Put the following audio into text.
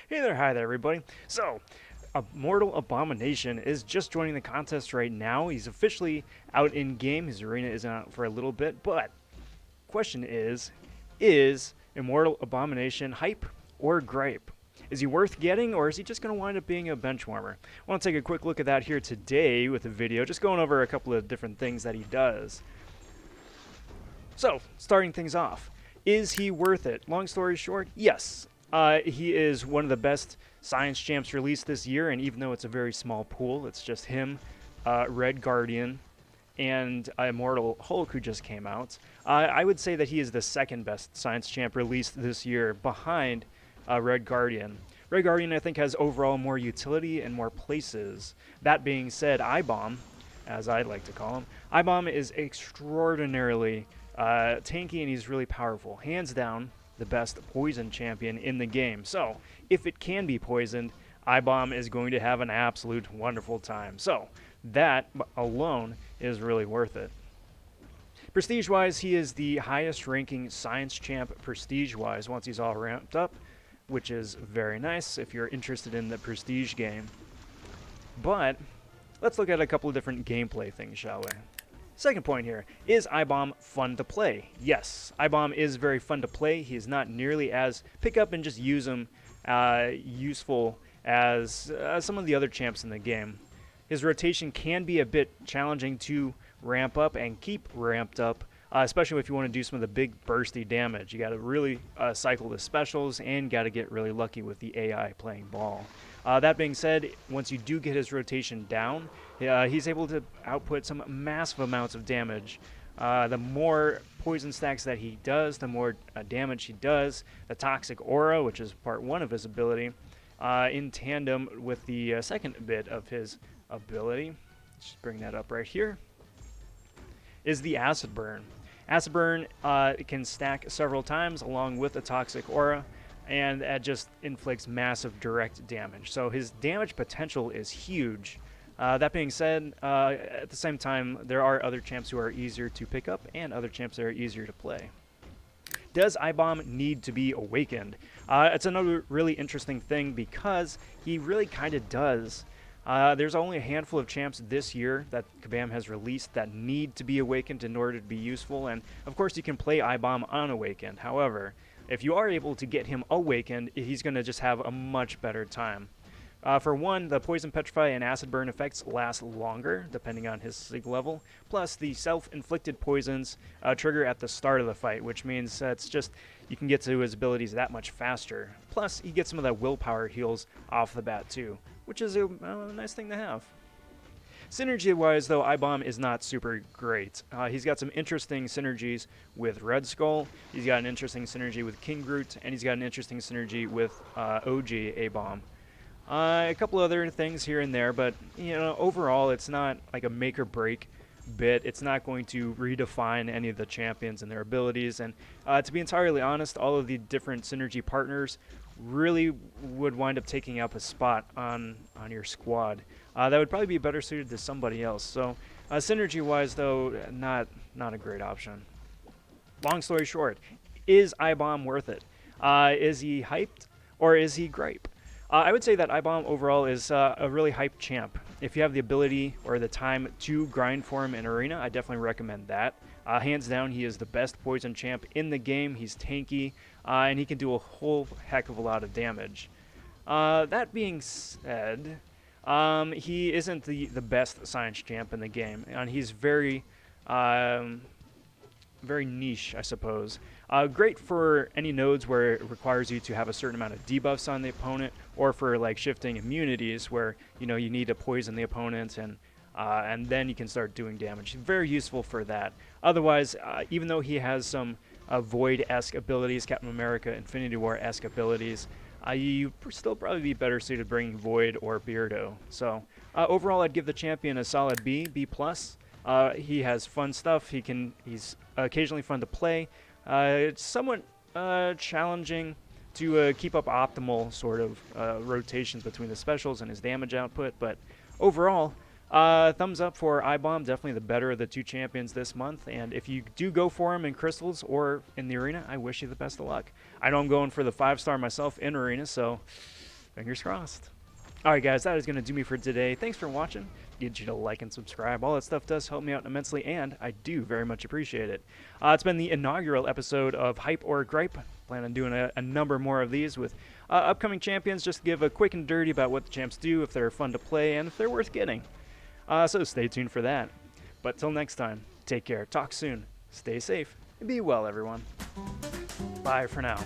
Hey there, hi there, everybody. So, Immortal Abomination is just joining the contest right now. He's officially out in game. His arena isn't out for a little bit, but question is Immortal Abomination hype or gripe? Is he worth getting, or is he just going to wind up being a bench warmer? I want to take a quick look at that here today with a video, just going over a couple of different things that he does. So, starting things off, is he worth it? Long story short, yes. He is one of the best science champs released this year, and even though it's a very small pool, it's just him, Red Guardian, and Immortal Hulk, who just came out. I would say that he is the second best science champ released this year, behind Red Guardian. Red Guardian, I think, has overall more utility and more places. That being said, iBom, as I like to call him, iBom is extraordinarily tanky, and he's really powerful. Hands down, the best poison champion in the game. So, if it can be poisoned, iBom is going to have an absolute wonderful time. So, that alone is really worth it. Prestige-wise, he is the highest ranking science champ prestige-wise once he's all ramped up, which is very nice if you're interested in the prestige game. But, let's look at a couple of different gameplay things, shall we? Second point here, is iBom fun to play? Yes, iBom is very fun to play. He is not nearly as pick up and just use him useful as some of the other champs in the game. His rotation can be a bit challenging to ramp up and keep ramped up, especially if you want to do some of the big bursty damage. You got to really cycle the specials and got to get really lucky with the AI playing ball. That being said, once you do get his rotation down, he's able to output some massive amounts of damage. The more poison stacks that he does, the more damage he does. The Toxic Aura, which is part 1 of his ability, in tandem with the second bit of his ability, just bring that up right here, is the Acid Burn. Acid Burn can stack several times along with the Toxic Aura, and that just inflicts massive direct damage. So his damage potential is huge. That being said, at the same time, there are other champs who are easier to pick up and other champs that are easier to play. Does iBom need to be awakened? It's another really interesting thing because he really kind of does. There's only a handful of champs this year that Kabam has released that need to be awakened in order to be useful, and of course you can play iBom unawakened. However, if you are able to get him awakened, he's going to just have a much better time. For one, the Poison, Petrify, and Acid Burn effects last longer, depending on his sig level. Plus, the self-inflicted poisons trigger at the start of the fight, which means it's just you can get to his abilities that much faster. Plus, he gets some of that willpower heals off the bat too, which is a nice thing to have. Synergy-wise, though, iBom is not super great. He's got some interesting synergies with Red Skull, he's got an interesting synergy with King Groot, and he's got an interesting synergy with OG A-Bomb. A couple other things here and there, but overall it's not like a make or break bit. It's not going to redefine any of the champions and their abilities, and to be entirely honest, all of the different synergy partners really would wind up taking up a spot on your squad. That would probably be better suited to somebody else. So synergy wise though, not a great option. Long story short, is iBom worth it? Is he hyped or is he gripe? I would say that iBom overall is a really hyped champ. If you have the ability or the time to grind for him in Arena, I definitely recommend that. Hands down, he is the best poison champ in the game. He's tanky, and he can do a whole heck of a lot of damage. That being said, he isn't the best science champ in the game, and he's very niche, I suppose. Great for any nodes where it requires you to have a certain amount of debuffs on the opponent, or for like shifting immunities where you need to poison the opponent and then you can start doing damage. Very useful for that. Otherwise, even though he has some Void-esque abilities, Captain America, Infinity War-esque abilities, you still probably be better suited bringing Void or Beardo. So overall, I'd give the champion a solid B, B+. He has fun stuff. He's occasionally fun to play. It's somewhat challenging to keep up optimal sort of rotations between the specials and his damage output, but overall, thumbs up for iBom, definitely the better of the two champions this month, and if you do go for him in Crystals or in the Arena, I wish you the best of luck. I know I'm going for the 5-star myself in Arena, so Fingers crossed. Alright guys, that is going to do me for today. Thanks for watching. Get you to like and subscribe. All that stuff does help me out immensely, and I do very much appreciate it. It's been the inaugural episode of Hype or Gripe. Plan on doing a number more of these with upcoming champions, just to give a quick and dirty about what the champs do, if they're fun to play, and if they're worth getting. So stay tuned for that. But till next time, take care, talk soon, stay safe, and be well everyone. Bye for now.